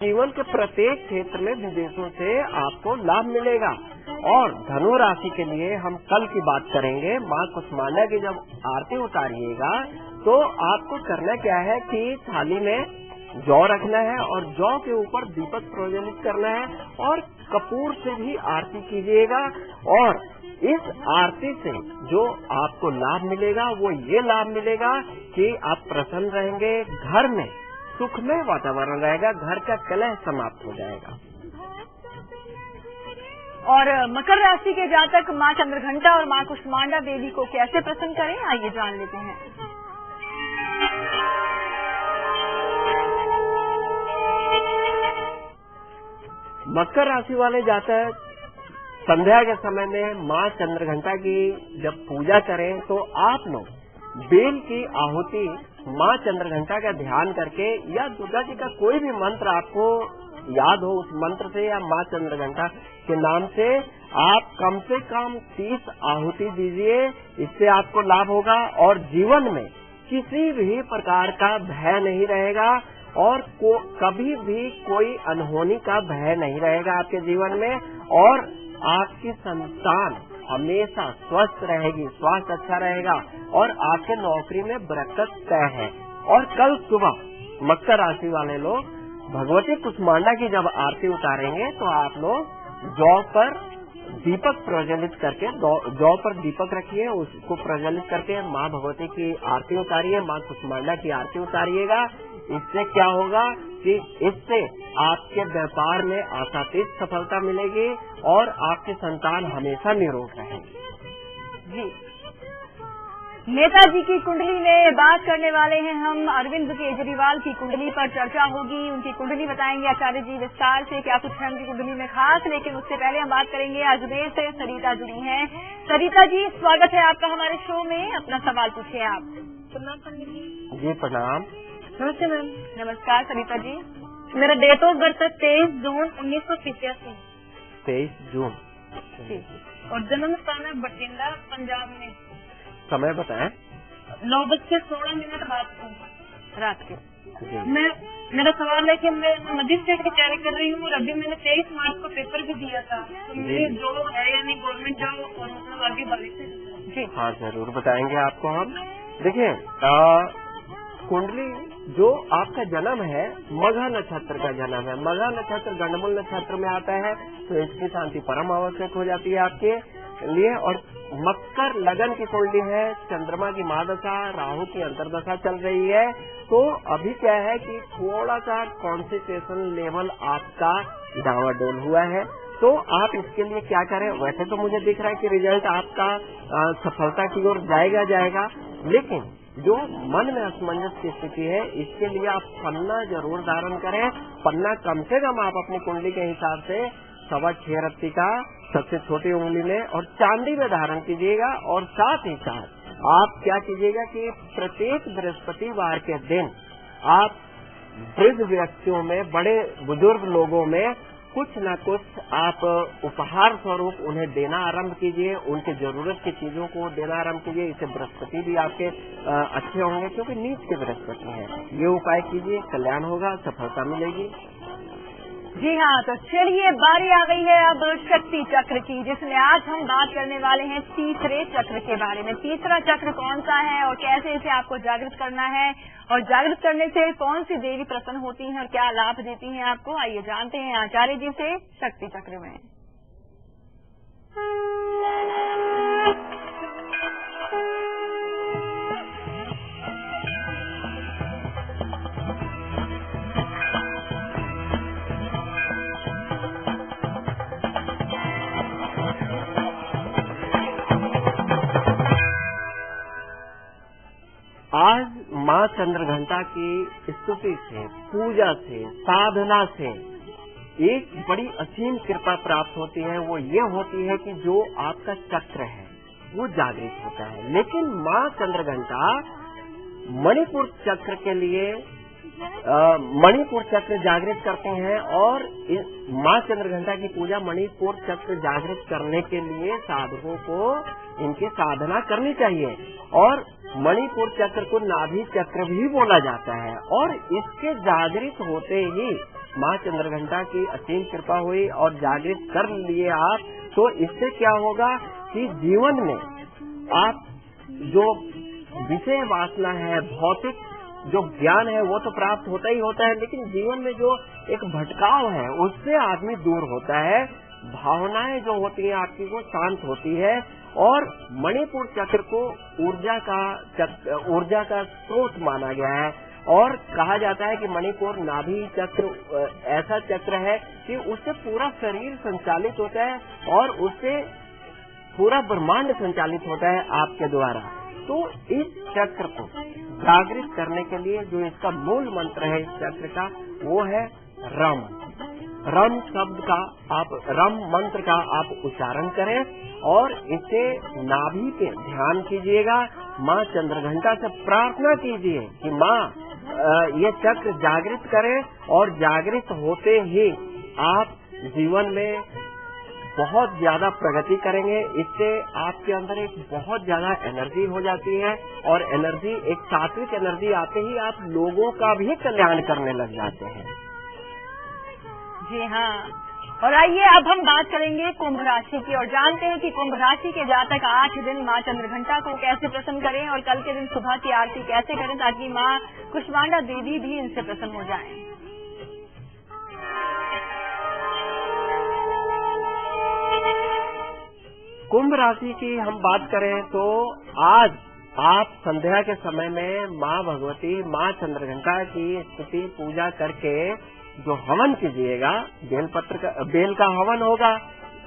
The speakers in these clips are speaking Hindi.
जीवन के प्रत्येक क्षेत्र में विदेशों से आपको लाभ मिलेगा। और धनु राशि के लिए हम कल की बात करेंगे। माँ कुष्मांडा की जब आरती उतारिएगा तो आपको करना क्या है कि थाली में जौ रखना है और जौ के ऊपर दीपक प्रज्वलित करना है और कपूर से भी आरती कीजिएगा। और इस आरती से जो आपको लाभ मिलेगा वो ये लाभ मिलेगा कि आप प्रसन्न रहेंगे, घर में सुखमय वातावरण रहेगा, घर का कलह समाप्त हो जाएगा। और मकर राशि के जातक माँ चंद्रघंटा और माँ कुष्मांडा देवी को कैसे प्रसन्न करें, आइए जान लेते हैं। मकर राशि वाले जातक संध्या के समय में माँ चंद्रघंटा की जब पूजा करें तो आप लोग बेल की आहुति माँ चंद्रघंटा का ध्यान करके या दुर्गा जी का कोई भी मंत्र आपको याद हो उस मंत्र से या माँ चंद्रघंटा के नाम से आप कम से कम 30 आहुति दीजिए। इससे आपको लाभ होगा और जीवन में किसी भी प्रकार का भय नहीं रहेगा और कभी भी कोई अनहोनी का भय नहीं रहेगा आपके जीवन में। और आपकी संतान हमेशा स्वस्थ रहेगी, स्वास्थ्य अच्छा रहेगा और आपके नौकरी में बरकत तय है। और कल सुबह मकर राशि वाले लोग भगवती कुष्मांडा की जब आरती उतारेंगे तो आप लोग जौ पर दीपक प्रज्वलित करके जौ पर दीपक रखिए, उसको प्रज्वलित करके माँ भगवती की आरती उतारिए, माँ कुष्मांडा की आरती उतारिएगा। इससे क्या होगा कि इससे आपके व्यापार में आशातीत सफलता मिलेगी और आपके संतान हमेशा निरोग रहेंगे। जी, नेताजी की कुंडली में बात करने वाले हैं हम। अरविंद केजरीवाल की कुंडली पर चर्चा होगी, उनकी कुंडली बताएंगे आचार्य जी विस्तार से क्या कुछ है उनकी कुंडली में खास। लेकिन उससे पहले हम बात करेंगे अजमेर से सरिता जुड़ी हैं। सरिता जी, स्वागत है आपका हमारे शो में, अपना सवाल पूछिए आप। प्रणाम पंडित जी। जी प्रणाम। नमस्ते मैम। नमस्कार सरिता जी। मेरा डेट ऑफ बर्थ 23 जून 1985। 23 जून और जन्म स्थान है बठिंडा, पंजाब में। समय बताएं। 9:16 रात के। मेरा सवाल है कि मैं मजिस्ट्रेट की तैयारी कर रही हूँ और अभी मैंने 23 मार्च को पेपर भी दिया था, तो मेरी जॉब है या नहीं, गवर्नमेंट जॉब और मतलब आगे भविष्य जी। हाँ जरूर बताएंगे आपको हम। देखिए कुंडली जो आपका जन्म है मघा नक्षत्र का जन्म है। मघा नक्षत्र गंडमूल नक्षत्र में आता है तो इसकी शांति परम आवश्यक हो जाती है आपके लिए। और मकर लगन की कुंडली है, चंद्रमा की महादशा, राहु की अंतर्दशा चल रही है। तो अभी क्या है कि थोड़ा सा कॉन्सेंट्रेशन लेवल आपका डावाडोल हुआ है। तो आप इसके लिए क्या करें, वैसे तो मुझे दिख रहा है कि रिजल्ट आपका सफलता की ओर जाएगा, लेकिन जो मन में असमंजस की स्थिति है इसके लिए आप पन्ना जरूर धारण करें। पन्ना कम से कम आप अपनी कुंडली के हिसाब से 6.25 रत्ती का सबसे छोटी उंगली में और चांदी में धारण कीजिएगा। और साथ ही साथ आप क्या कीजिएगा कि प्रत्येक बृहस्पतिवार के दिन आप वृद्ध व्यक्तियों में, बड़े बुजुर्ग लोगों में कुछ न कुछ आप उपहार स्वरूप उन्हें देना आरंभ कीजिए, उनके जरूरत की चीजों को देना आरंभ कीजिए। इससे बृहस्पति भी आपके अच्छे होंगे क्योंकि नीच के बृहस्पति हैं। ये उपाय कीजिए, कल्याण होगा, सफलता मिलेगी। जी हाँ, तो चलिए बारी आ गई है अब शक्ति चक्र की, जिसमें आज हम बात करने वाले हैं तीसरे चक्र के बारे में। तीसरा चक्र कौन सा है और कैसे इसे आपको जागृत करना है और जागृत करने से कौन सी देवी प्रसन्न होती हैं और क्या लाभ देती हैं आपको, आइए जानते हैं आचार्य जी से शक्ति चक्र में। आज माँ चंद्रघंटा की स्तुति से, पूजा से, साधना से एक बड़ी असीम कृपा प्राप्त होती है। वो ये होती है कि जो आपका चक्र है वो जागृत होता है। लेकिन माँ चंद्रघंटा मणिपुर चक्र के लिए मणिपुर चक्र जागृत करते हैं और माँ चंद्रघंटा की पूजा मणिपुर चक्र जागृत करने के लिए साधकों को इनकी साधना करनी चाहिए। और मणिपुर चक्र को नाभि चक्र भी बोला जाता है और इसके जागृत होते ही माँ चंद्रघंटा की असीम कृपा हुई और जागृत कर लिए आप, तो इससे क्या होगा कि जीवन में आप जो विषय वासना है, भौतिक जो ज्ञान है वो तो प्राप्त होता ही होता है, लेकिन जीवन में जो एक भटकाव है उससे आदमी दूर होता है। भावनाएं जो होती हैं आपकी वो शांत होती है और मणिपुर चक्र को ऊर्जा का स्रोत माना गया है और कहा जाता है कि मणिपुर नाभि चक्र ऐसा चक्र है कि उससे पूरा शरीर संचालित होता है और उससे पूरा ब्रह्मांड संचालित होता है आपके द्वारा। तो इस चक्र को जागृत करने के लिए जो इसका मूल मंत्र है इस चक्र का वो है रम। रम शब्द का रम मंत्र का आप उच्चारण करें और इसे नाभि पे ध्यान कीजिएगा। माँ चंद्रघंटा से प्रार्थना कीजिए कि माँ ये चक्र जागृत करें और जागृत होते ही आप जीवन में बहुत ज्यादा प्रगति करेंगे। इससे आपके अंदर एक बहुत ज्यादा एनर्जी हो जाती है और एनर्जी एक सात्विक एनर्जी आते ही आप लोगों का भी कल्याण करने लग जाते हैं। जी हाँ, और आइए अब हम बात करेंगे कुंभ राशि की और जानते हैं कि कुंभ राशि के जातक 8 दिन माँ चंद्रघंटा को कैसे प्रसन्न करें और कल के दिन सुबह की आरती कैसे करें ताकि माँ कुष्मांडा देवी भी इनसे प्रसन्न हो जाएं। कुंभ राशि की हम बात करें तो आज आप संध्या के समय में माँ भगवती माँ चंद्रघंटा की स्तुति पूजा करके जो हवन कीजिएगा, बेल का हवन होगा,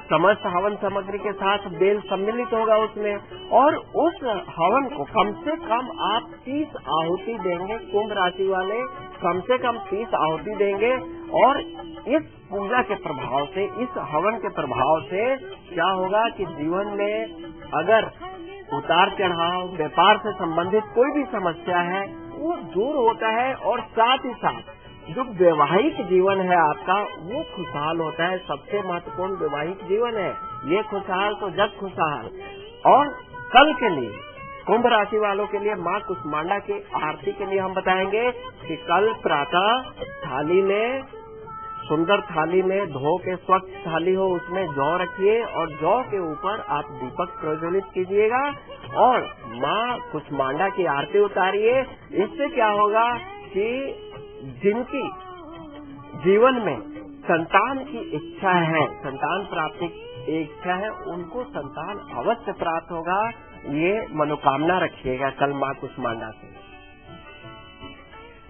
समस्त हवन सामग्री के साथ बेल सम्मिलित होगा उसमें और उस हवन को कम से कम आप 30 आहुति देंगे। कुंभ राशि वाले कम से कम 30 आहुति देंगे और इस पूजा के प्रभाव से, इस हवन के प्रभाव से क्या होगा कि जीवन में अगर उतार चढ़ाव, व्यापार से संबंधित कोई भी समस्या है वो दूर होता है और साथ ही साथ जो वैवाहिक जीवन है आपका वो खुशहाल होता है। सबसे महत्वपूर्ण वैवाहिक जीवन है, ये खुशहाल तो जग खुशहाल। और कल के लिए कुंभ राशि वालों के लिए माँ कुष्मांडा की आरती के लिए हम बताएंगे कि कल प्रातः थाली में, सुंदर थाली में धो के स्वच्छ थाली हो उसमें जौ रखिए और जौ के ऊपर आप दीपक प्रज्वलित कीजिएगा और माँ कुष्मांडा की आरती उतारिए। इससे क्या होगा कि जिनकी जीवन में संतान की इच्छा है, संतान प्राप्ति की इच्छा है, उनको संतान अवश्य प्राप्त होगा। ये मनोकामना रखिएगा कल माँ कुष्मांडा से।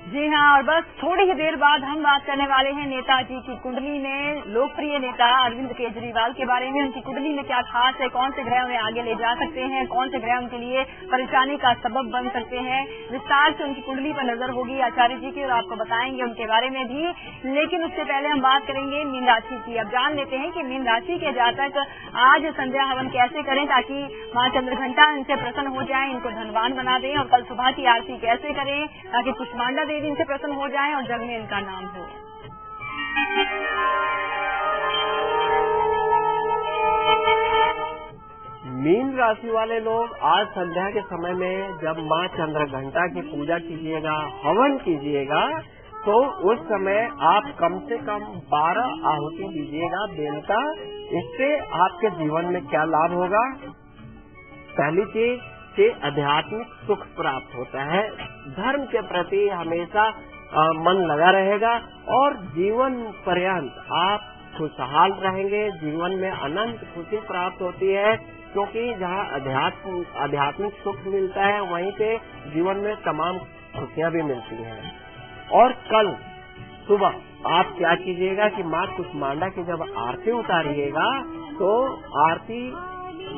जी हाँ, और बस थोड़ी ही देर बाद हम बात करने वाले हैं नेताजी की कुंडली में लोकप्रिय नेता अरविंद केजरीवाल के बारे में। उनकी कुंडली में क्या खास है, कौन से ग्रह उन्हें आगे ले जा सकते हैं, कौन से ग्रह उनके लिए परेशानी का सबब बन सकते हैं, विस्तार से उनकी कुंडली पर नजर होगी आचार्य जी की और आपको बताएंगे उनके बारे में भी। लेकिन उससे पहले हम बात करेंगे मीन राशि की। अब जान लेते हैं कि मीन राशि के जातक आज संध्या हवन कैसे करें ताकि माँ चंद्रघंटा इनसे प्रसन्न हो जाए, इनको धनवान बना दें, और कल सुबह की आरती कैसे करें ताकि कुष्मांडा देवी इनसे प्रसन्न हो जाएं और जग में इनका नाम हो। मीन राशि वाले लोग आज संध्या के समय में जब माँ चंद्रघंटा की पूजा कीजिएगा, हवन कीजिएगा, तो उस समय आप कम से कम 12 आहुति दीजिएगा बेल का। इससे आपके जीवन में क्या लाभ होगा? पहली चीज से आध्यात्मिक सुख प्राप्त होता है, धर्म के प्रति हमेशा मन लगा रहेगा और जीवन पर्यंत आप खुशहाल रहेंगे। जीवन में अनंत खुशी प्राप्त होती है क्योंकि जहाँ आध्यात्मिक सुख मिलता है वहीं पे जीवन में तमाम खुशियाँ भी मिलती हैं। और कल सुबह आप क्या कीजिएगा कि माँ कुष्मांडा की जब आरती उतारिएगा तो आरती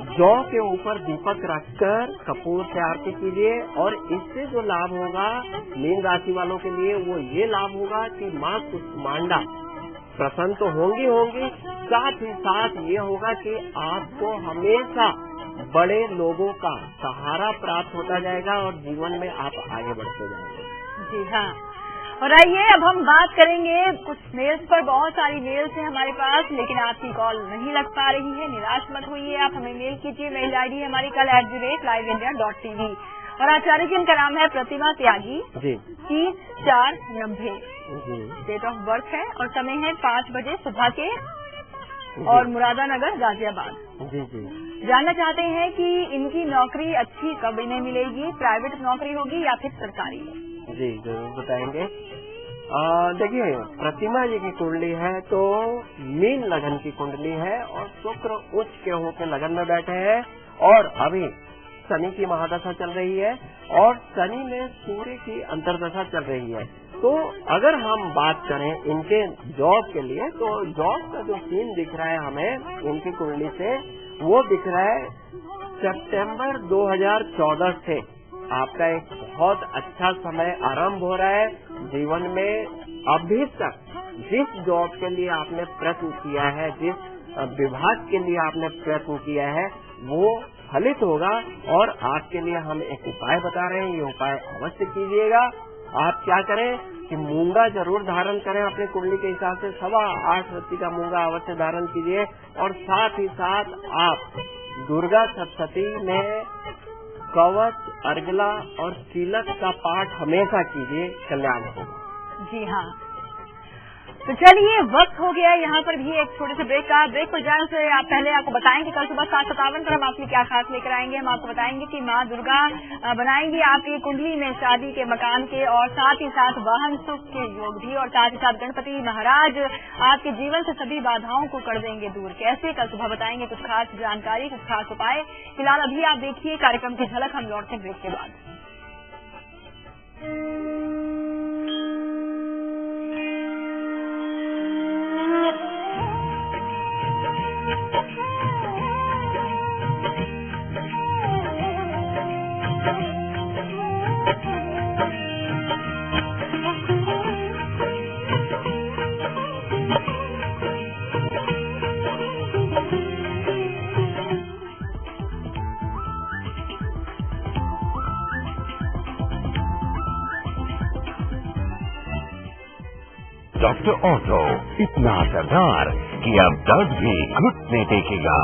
जौ के ऊपर दीपक रखकर कपूर से आरती कीजिए और इससे जो लाभ होगा मीन राशि वालों के लिए वो ये लाभ होगा कि माँ कुष्मांडा प्रसन्न तो होंगी, साथ ही साथ ये होगा कि आपको हमेशा बड़े लोगों का सहारा प्राप्त होता जाएगा और जीवन में आप आगे बढ़ते जाएंगे। जी हाँ, और आइए अब हम बात करेंगे कुछ मेल्स पर। बहुत सारी मेल्स हैं हमारे पास लेकिन आपकी कॉल नहीं लग पा रही है। निराश मत होइए, आप हमें मेल कीजिए। मेल आईडी हमारी कल@liveindia.tv। और आचार्य जी इनका नाम है प्रतिमा त्यागी जी। 30/4/90 जी। डेट ऑफ बर्थ है और समय है 5 बजे सुबह के और मुरादानगर गाजियाबाद। जी जी। जानना चाहते हैं कि इनकी नौकरी अच्छी कब इन्हें मिलेगी, प्राइवेट नौकरी होगी या फिर सरकारी? जी जरूर बताएंगे। देखिए प्रतिमा जी की कुंडली है तो मीन लगन की कुंडली है और शुक्र उच्च के होकर लगन में बैठे हैं और अभी शनि की महादशा चल रही है और शनि में सूर्य की अंतर्दशा चल रही है। तो अगर हम बात करें इनके जॉब के लिए तो जॉब का जो सीन दिख रहा है हमें इनकी कुंडली से वो दिख रहा है सितंबर 2014 से आपका एक बहुत अच्छा समय आरंभ हो रहा है जीवन में। अभी तक जिस जॉब के लिए आपने प्रयत्न किया है, जिस विभाग के लिए आपने प्रयत्न किया है वो फलित होगा और आपके लिए हम एक उपाय बता रहे हैं, ये उपाय अवश्य कीजिएगा। आप क्या करें कि मूंगा जरूर धारण करें अपने कुंडली के हिसाब से, 8.25 रत्ती का मूंगा अवश्य धारण कीजिए और साथ ही साथ आप दुर्गा सप्तशती में कवच, अर्गला और कीलक का पाठ हमेशा कीजिए, कल्याण होगा। जी हाँ, तो चलिए वक्त हो गया यहाँ पर भी एक छोटे से ब्रेक का। ब्रेक पर जाने से आप पहले आपको बताएंगे कल सुबह 7:57 पर हम आपके क्या खास लेकर आएंगे। हम आपको बताएंगे कि माँ दुर्गा बनाएंगी आपकी कुंडली में शादी के मकान के और साथ ही साथ वाहन सुख के योग भी और साथ ही साथ गणपति महाराज आपके जीवन से सभी बाधाओं को कर देंगे दूर। कैसे कल सुबह बताएंगे कुछ खास जानकारी, कुछ खास उपाय। फिलहाल अभी आप देखिए कार्यक्रम की झलक, हम लौटते हैं ब्रेक के बाद। डॉक्टर ऑर्थो इतना असरदार कि अब दर्द भी घुटने टेकेगा।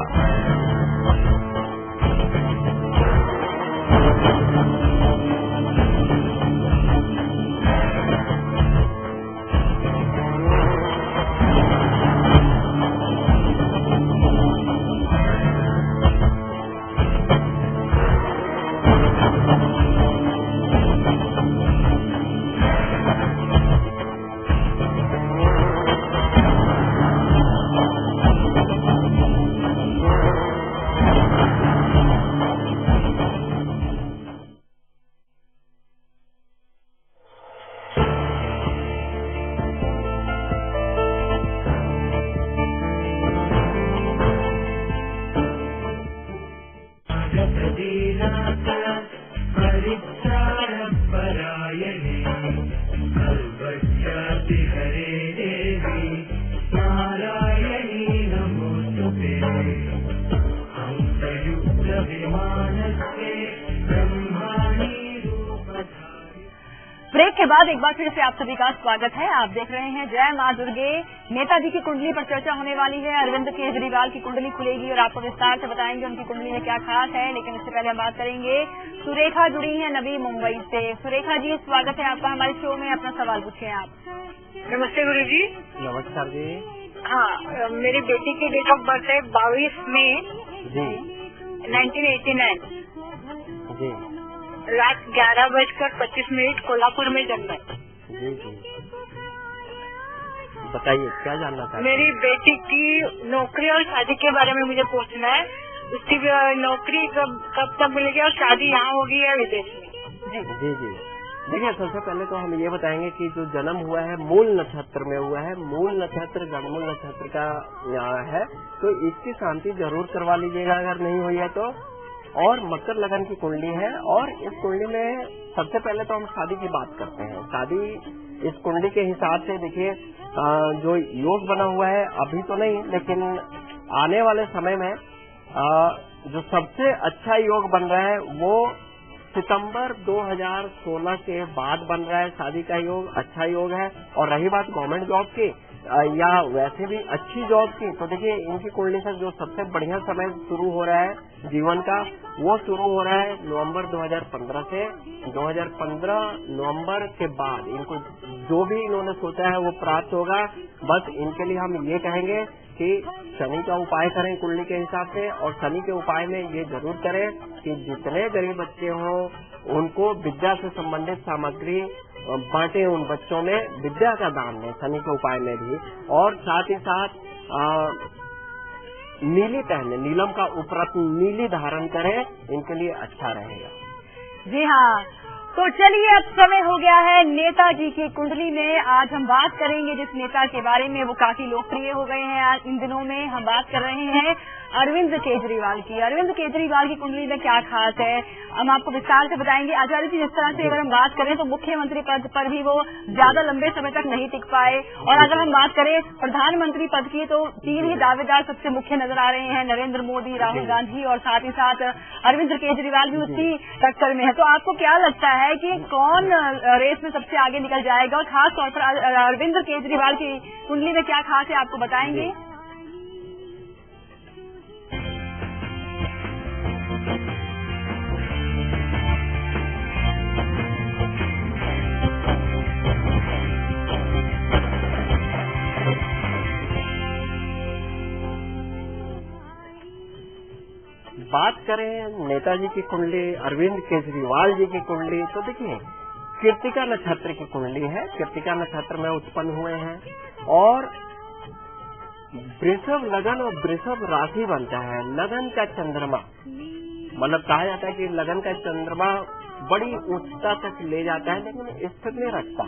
ब्रेक के बाद एक बार फिर से आप सभी का स्वागत है। आप देख रहे हैं जय मां दुर्गे। नेताजी की कुंडली पर चर्चा होने वाली है। अरविंद केजरीवाल की कुंडली खुलेगी और आपको विस्तार से बताएंगे उनकी कुंडली में क्या खास है। लेकिन इससे पहले हम बात करेंगे, सुरेखा जुड़ी है नवी मुंबई से। सुरेखा जी, स्वागत है आपका हमारे शो में। अपना सवाल पूछिए आप। नमस्ते गुरु जी। नमस्कार जी। हाँ, मेरी बेटी की डेट ऑफ बर्थ है 22 मई जी 1989। जी। रात 11:25 कोल्हापुर में जन्म है। जी जी। बताइए क्या जानना चाहते हैं? मेरी बेटी की नौकरी और शादी के बारे में मुझे पूछना है। उसकी नौकरी कब तक मिलेगी और शादी यहाँ होगी या विदेश में? जी जी जी। देखिए सबसे पहले तो हम ये बताएंगे कि जो जन्म हुआ है मूल नक्षत्र में हुआ है। मूल नक्षत्र गणमूल नक्षत्र का है, तो इसकी शांति जरूर करवा लीजिएगा अगर नहीं हुई है तो। और मकर लगन की कुंडली है और इस कुंडली में सबसे पहले तो हम शादी की बात करते हैं। शादी इस कुंडली के हिसाब से देखिए जो योग बना हुआ है अभी तो नहीं, लेकिन आने वाले समय में जो सबसे अच्छा योग बन रहा है वो सितंबर 2016 के बाद बन रहा है शादी का योग, अच्छा योग है। और रही बात गवर्नमेंट जॉब की या वैसे भी अच्छी जॉब की, तो देखिए इनकी कुंडली से जो सबसे बढ़िया समय शुरू हो रहा है जीवन का, वो शुरू हो रहा है नवंबर 2015 से। 2015 नवंबर के बाद इनको जो भी इन्होंने सोचा है वो प्राप्त होगा। बस इनके लिए हम ये कहेंगे कि शनि का उपाय करें कुंडली के हिसाब से, और शनि के उपाय में ये जरूर करें कि जितने गरीब बच्चे हों उनको विद्या से संबंधित सामग्री बांटे, उन बच्चों में विद्या का दान दें शनि के उपाय में भी। और साथ ही साथ नीली पहने, नीलम का उपरत्न नीली धारण करें, इनके लिए अच्छा रहेगा। जी हाँ, तो चलिए अब समय हो गया है नेताजी की कुंडली में। आज हम बात करेंगे जिस नेता के बारे में, वो काफी लोकप्रिय हो गए हैं आज इन दिनों में। हम बात कर रहे हैं अरविंद केजरीवाल की। अरविंद केजरीवाल की कुंडली में क्या खास है, हम आपको विस्तार से बताएंगे। आचार्य जी, जिस तरह से अगर हम बात करें तो मुख्यमंत्री पद पर भी वो ज्यादा लंबे समय तक नहीं टिक पाए, और अगर हम बात करें प्रधानमंत्री पद की तो 3 ही दावेदार सबसे मुख्य नजर आ रहे हैं, नरेंद्र मोदी, राहुल गांधी और साथ ही साथ अरविंद केजरीवाल भी उसी टक्कर में है। तो आपको क्या लगता है कि कौन रेस में सबसे आगे निकल जाएगा, और खास तौर पर अरविंद केजरीवाल की कुंडली में क्या खास है, आपको बताएंगे। बात करें नेताजी की कुंडली, अरविंद केजरीवाल जी की कुंडली, तो देखिए कृत्तिका नक्षत्र की कुंडली है। कृत्तिका नक्षत्र में उत्पन्न हुए हैं और वृषभ लगन और वृषभ राशि बनता है। लगन का चंद्रमा, मतलब कहा जाता है कि लगन का चंद्रमा बड़ी उच्चता तक ले जाता है लेकिन स्थिर नहीं रखता।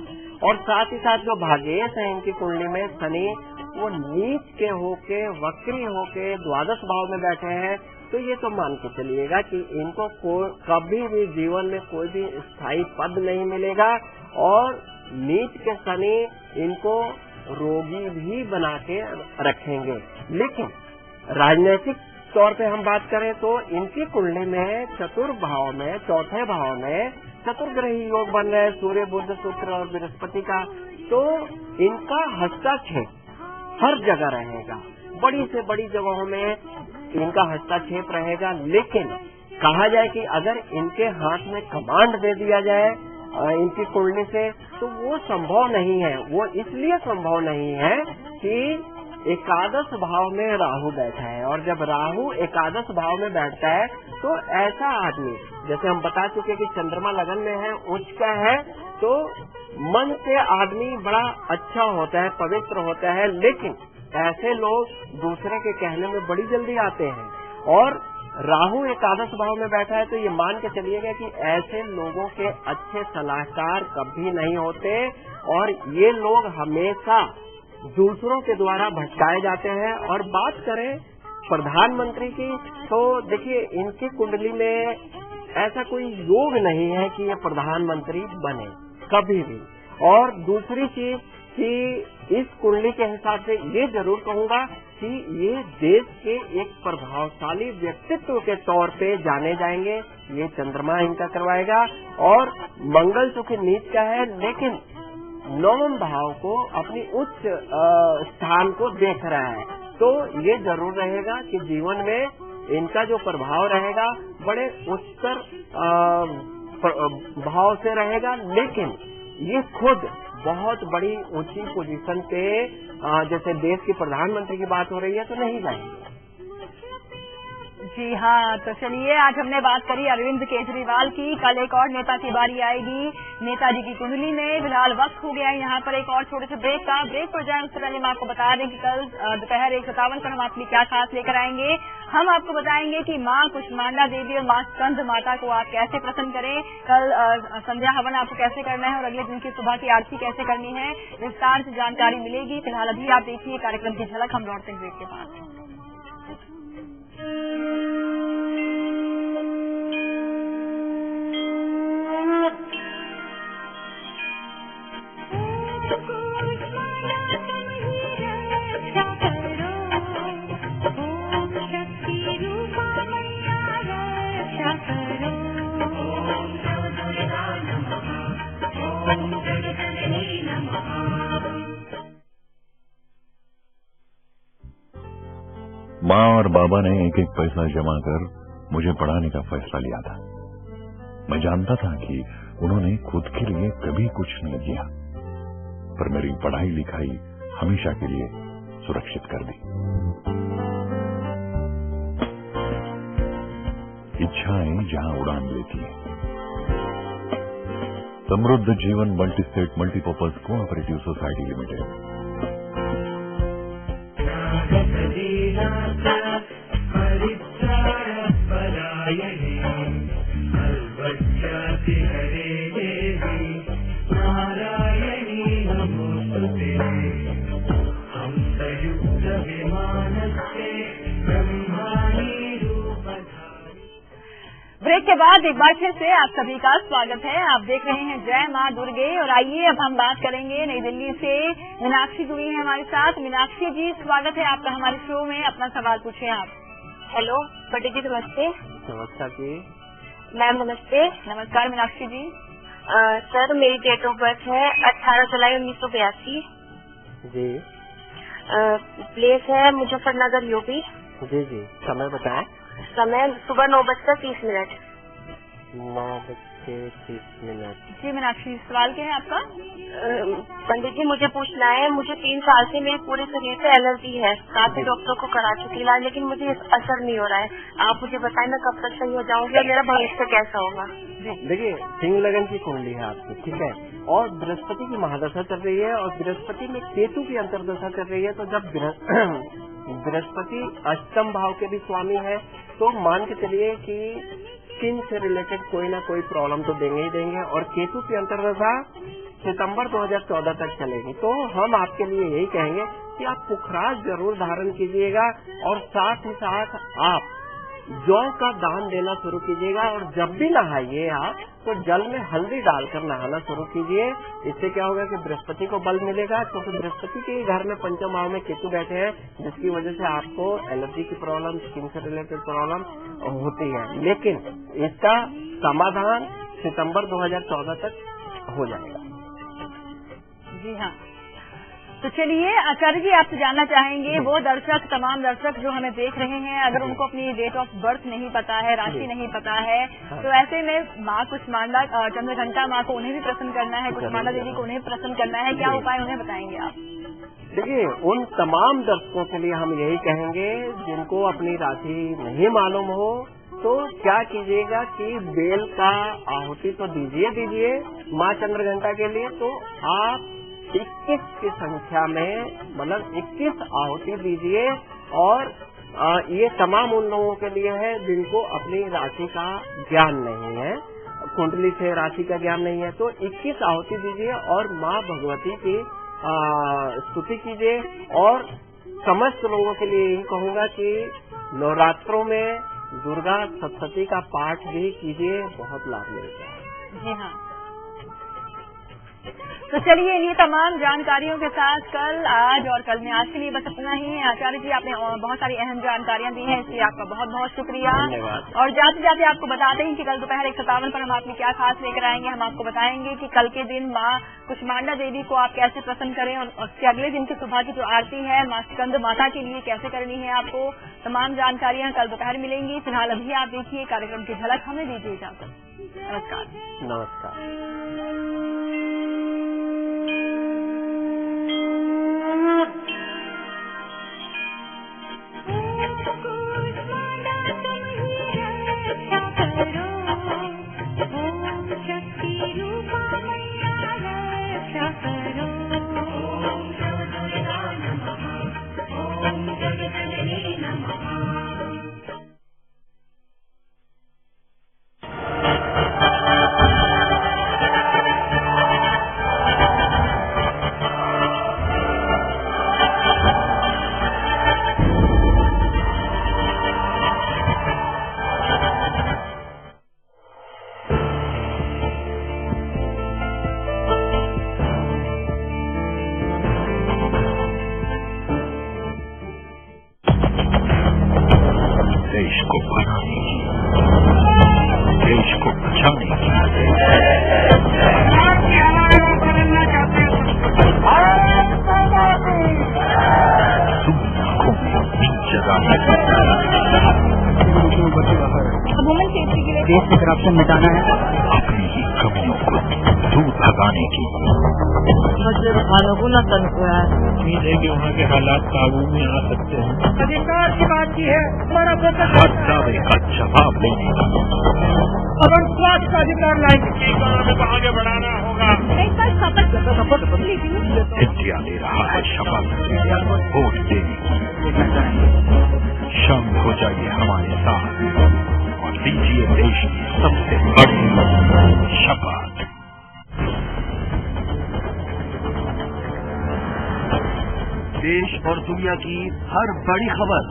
और साथ ही साथ जो भाग्येश है इनकी कुंडली में शनि, वो नीच के होके, वक्री होके द्वादश भाव में बैठे हैं। तो ये तो मान के चलिएगा कि इनको कभी भी जीवन में कोई भी स्थायी पद नहीं मिलेगा, और नीच के शनि इनको रोगी भी बना के रखेंगे। लेकिन राजनीतिक तौर पे हम बात करें तो इनकी कुंडली में चतुर्भाव में, चौथे भाव में चतुर्ग्रही योग बन रहे हैं, सूर्य, बुध, शुक्र और बृहस्पति का। तो इनका हस्तक्षेप हर जगह रहेगा, बड़ी से बड़ी जगहों में इनका हस्तक्षेप रहेगा। लेकिन कहा जाए कि अगर इनके हाथ में कमांड दे दिया जाए इनकी कुंडली से, तो वो संभव नहीं है। वो इसलिए संभव नहीं है कि एकादश भाव में राहु बैठा है, और जब राहु एकादश भाव में बैठता है तो ऐसा आदमी, जैसे हम बता चुके कि चंद्रमा लगन में है, उच्च का है, तो मन से आदमी बड़ा अच्छा होता है, पवित्र होता है। लेकिन ऐसे लोग दूसरे के कहने में बड़ी जल्दी आते हैं, और राहु एकादश भाव में बैठा है तो ये मान के चलिएगा कि ऐसे लोगों के अच्छे सलाहकार कभी नहीं होते, और ये लोग हमेशा दूसरों के द्वारा भटकाए जाते हैं। और बात करें प्रधानमंत्री की, तो देखिए इनकी कुंडली में ऐसा कोई योग नहीं है कि ये प्रधानमंत्री बने कभी भी। और दूसरी चीज कि इस कुंडली के हिसाब से ये जरूर कहूंगा कि ये देश के एक प्रभावशाली व्यक्तित्व के तौर पे जाने जाएंगे। ये चंद्रमा इनका करवाएगा, और मंगल चूंकि नीच का है लेकिन नवम भाव को, अपनी उच्च स्थान को देख रहा है, तो ये जरूर रहेगा कि जीवन में इनका जो प्रभाव रहेगा बड़े उच्चतर भाव से रहेगा। लेकिन ये खुद बहुत बड़ी ऊंची पोजीशन पे, जैसे देश के प्रधानमंत्री की बात हो रही है, तो नहीं जाएंगे। जी हाँ, तो चलिए आज हमने बात करी अरविंद केजरीवाल की। कल एक और नेता की बारी आएगी नेताजी की कुंडली में। फिलहाल वक्त हो गया है यहाँ पर एक और छोटे से ब्रेक का। ब्रेक पर जाए उससे पहले हम आपको बता दें कि कल दोपहर 1:57 पर हम आपके लिए क्या खास लेकर आएंगे। हम आपको बताएंगे कि माँ कुष्मांडा देवी और माँ स्कंद माता को आप कैसे प्रसन्न करें, कल संध्या हवन आपको कैसे करना है, और अगले दिन की सुबह की आरती कैसे करनी है, विस्तार से जानकारी मिलेगी। फिलहाल अभी आप देखिए कार्यक्रम की झलक, हम लौटते हैं ब्रेक के बाद। ओम शक्ति रूपा मैया रक्षा करो। माँ और बाबा ने एक एक पैसा जमा कर मुझे पढ़ाने का फैसला लिया था। मैं जानता था कि उन्होंने खुद के लिए कभी कुछ नहीं किया, पर मेरी पढ़ाई लिखाई हमेशा के लिए सुरक्षित कर दी। इच्छाएं जहां उड़ान लेती हैं। Samriddh Jeevan multi state multipurpose cooperative society limited. Break के बाद एक बार फिर से आप सभी का स्वागत है। आप देख रहे हैं जय मां दुर्गे और आइए अब हम बात करेंगे नई दिल्ली से मीनाक्षी जुड़ी है हमारे साथ। मीनाक्षी जी, स्वागत है आपका हमारे शो में। अपना सवाल पूछे आप। हेलो बड़ी जी, नमस्ते। नमस्कार जी। मैम नमस्ते। नमस्कार मीनाक्षी जी। सर मेरी डेट ऑफ बर्थ है 18 जुलाई 1982। जी। प्लेस है मुजफ्फरनगर यूपी। जी जी। समय बताएं। समय सुबह 9:30। 9:30। जी मीनाक्षी, सवाल क्या है आपका? पंडित जी मुझे पूछना है, मुझे 3 साल से मेरे पूरे शरीर पे एलर्जी है। काफी डॉक्टरों को करा चुकी इलाज, लेकिन मुझे असर नहीं हो रहा है। आप मुझे बताएं मैं कब तक सही हो जाऊंगी और मेरा भविष्य कैसा होगा? देखिए, सिंह लगन की कुंडली है आपकी, ठीक है, और बृहस्पति की महादशा चल रही है और बृहस्पति में केतु की अंतर्दशा चल रही है। तो जब बृहस्पति अष्टम भाव के भी स्वामी है तो मान के चलिए कि स्किन से रिलेटेड कोई ना कोई प्रॉब्लम तो देंगे ही देंगे। और केतु की अंतर्दशा सितंबर 2014 तक चलेगी। तो हम आपके लिए यही कहेंगे कि आप पुखराज जरूर धारण कीजिएगा और साथ ही साथ आप जौ का दान देना शुरू कीजिएगा। और जब भी नहाइए आप तो जल में हल्दी डालकर नहाना शुरू कीजिए। इससे क्या होगा कि बृहस्पति को बल मिलेगा, क्योंकि बृहस्पति के घर में पंचम भाव में केतु बैठे हैं, जिसकी वजह से आपको एलर्जी की प्रॉब्लम, स्किन से रिलेटेड प्रॉब्लम होती है। लेकिन इसका समाधान सितंबर 2014 तक हो जाएगा। जी हाँ, तो चलिए आचार्य जी आपसे जानना चाहेंगे, वो दर्शक, तमाम दर्शक जो हमें देख रहे हैं, अगर उनको अपनी डेट ऑफ बर्थ नहीं पता है, राशि नहीं पता है, तो ऐसे में माँ कुष्मांडा चंद्रघंटा माँ को उन्हें भी प्रसन्न करना है, कुष्मांडा देवी को उन्हें प्रसन्न करना है, क्या उपाय उन्हें बताएंगे आप? देखिए, उन तमाम दर्शकों के लिए हम यही कहेंगे जिनको अपनी राशि नहीं मालूम हो, तो क्या कीजिएगा कि बेल का आहुति तो दीजिए माँ चंद्रघंटा के लिए। तो आप 21 की संख्या में, मतलब 21 आहुति दीजिए। और ये तमाम उन लोगों के लिए है जिनको अपनी राशि का ज्ञान नहीं है, कुंडली से राशि का ज्ञान नहीं है। तो 21 आहुति दीजिए और माँ भगवती की स्तुति कीजिए। और समस्त लोगों के लिए यही कहूँगा कि नवरात्रों में दुर्गा सप्तशती का पाठ भी कीजिए, बहुत लाभ मिलता है। जी हाँ, तो चलिए ये तमाम जानकारियों के साथ कल, आज और कल में आज के लिए बस इतना ही है। आचार्य जी आपने बहुत सारी अहम जानकारियां दी हैं, इसलिए आपका बहुत बहुत शुक्रिया। और जाते जाते आपको बताते हैं कि कल दोपहर 1:57 पर हम आपके क्या खास लेकर आएंगे। हम आपको बताएंगे कि कल के दिन माँ कुष्मांडा देवी को आप कैसे प्रसन्न करें और उसके अगले दिन की सुबह की जो आरती है माँ स्कंद माता के लिए कैसे करनी है। आपको तमाम जानकारियां कल दोपहर मिलेंगी। फिलहाल अभी आप देखिए कार्यक्रम की झलक, हमें दीजिए इजाजत। नमस्कार। नमस्कार। देश को बनाने की, देश को बचाने की, तुम आंखों में नींद का वुमेन सेफ्टी के लिए देश से करप्शन मिटाना है, अपनी ही कमियों को दूर भगाने की। अनुकूल उम्मीद है कि वहाँ के हालात काबू में आ सकते हैं। अधिकार की बात की है, हमारा फोकस हर दावे का जवाब देने का। अब हम स्वास्थ्य का अधिकार लाएंगे, इकोनॉमी को आगे बढ़ाना होगा। एक बार शपथ लीजिए। इंडिया ले रहा है शपथ, वोट देने की। शामिल हो जाइए हमारे साथ और लीजिए देश की सबसे बड़ी शपथ। देश और दुनिया की हर बड़ी खबर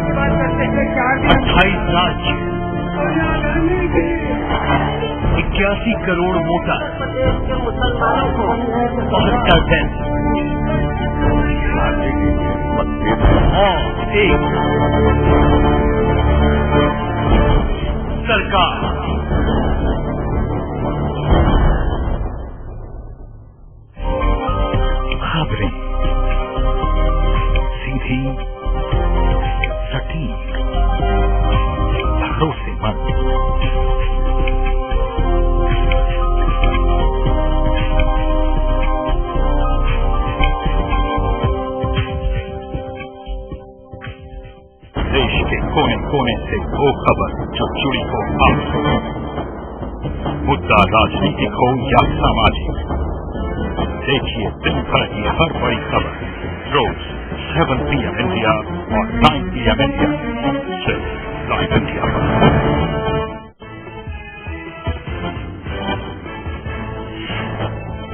की बात करते हैं, 28 राज्य, 81 करोड़ वोटर, 72 दिन और एक सरकार। खबरें सीधी, सटीक, भरोसेमंद, देश के कोने कोने से वो खबर जो जुड़ी हो आपसे, मुद्दा राजनीतिक हो या सामाजिक। देखिए दिन भर की हर बड़ी खबर रोज 7 PM इंडिया और 9 PM इंडिया, सिर्फ लाइव इंडिया पर।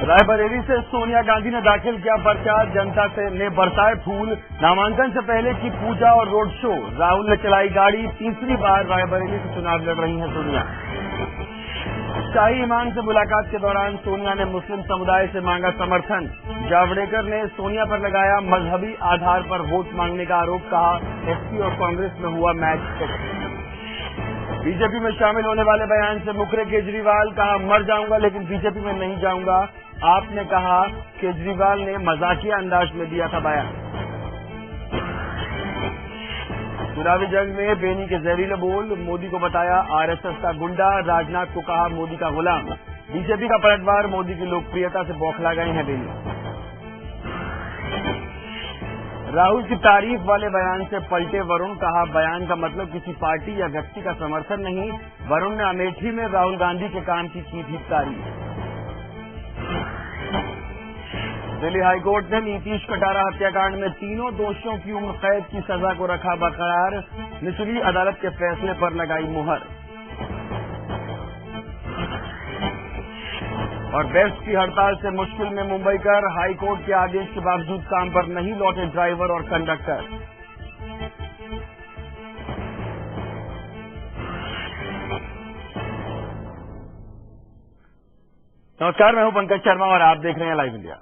रायबरेली से सोनिया गांधी ने दाखिल किया पर्चा, जनता से ने बरसाए फूल। नामांकन से पहले की पूजा और रोड शो, राहुल ने चलाई गाड़ी। तीसरी बार रायबरेली से चुनाव लड़ रही हैं सोनिया। शाही इमाम से मुलाकात के दौरान सोनिया ने मुस्लिम समुदाय से मांगा समर्थन। जावड़ेकर ने सोनिया पर लगाया मजहबी आधार पर वोट मांगने का आरोप, कहा एसपी और कांग्रेस में हुआ मैच फिक्स। बीजेपी में शामिल होने वाले बयान से मुकरे केजरीवाल, कहा मर जाऊंगा लेकिन बीजेपी में नहीं जाऊंगा। आपने कहा केजरीवाल ने मजाकिया अंदाज में दिया था बयान। चुनावी जंग में बेनी के जहरीले बोल, मोदी को बताया आरएसएस का गुंडा। राजनाथ को कहा मोदी का गुलाम। बीजेपी का पलटवार, मोदी की लोकप्रियता से बौखला गए हैं बेनी। राहुल की तारीफ वाले बयान से पलटे वरुण, कहा बयान का मतलब किसी पार्टी या व्यक्ति का समर्थन नहीं। वरुण ने अमेठी में राहुल गांधी के काम की थी तारीफ। दिल्ली हाईकोर्ट ने नीतीश कटारा हत्याकांड में तीनों दोषियों की उम्र कैद की सजा को रखा बरकरार। निचली अदालत के फैसले पर लगाई मुहर। और बेस्ट की हड़ताल से मुश्किल में मुंबईकर, हाईकोर्ट के आदेश के बावजूद काम पर नहीं लौटे ड्राइवर और कंडक्टर। नमस्कार, मैं हूं पंकज शर्मा और आप देख रहे हैं लाइव इंडिया।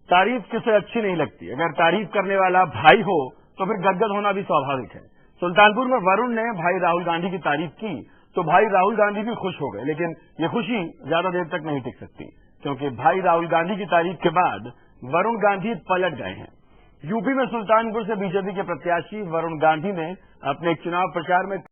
तारीफ किसे अच्छी नहीं लगती। अगर तारीफ करने वाला भाई हो तो फिर गदगद होना भी स्वाभाविक है। सुल्तानपुर में वरुण ने भाई राहुल गांधी की तारीफ की तो भाई राहुल गांधी भी खुश हो गए, लेकिन ये खुशी ज्यादा देर तक नहीं टिक सकती, क्योंकि भाई राहुल गांधी की तारीफ के बाद वरुण गांधी पलट गए हैं। यूपी में सुल्तानपुर से बीजेपी के प्रत्याशी वरुण गांधी ने अपने चुनाव प्रचार में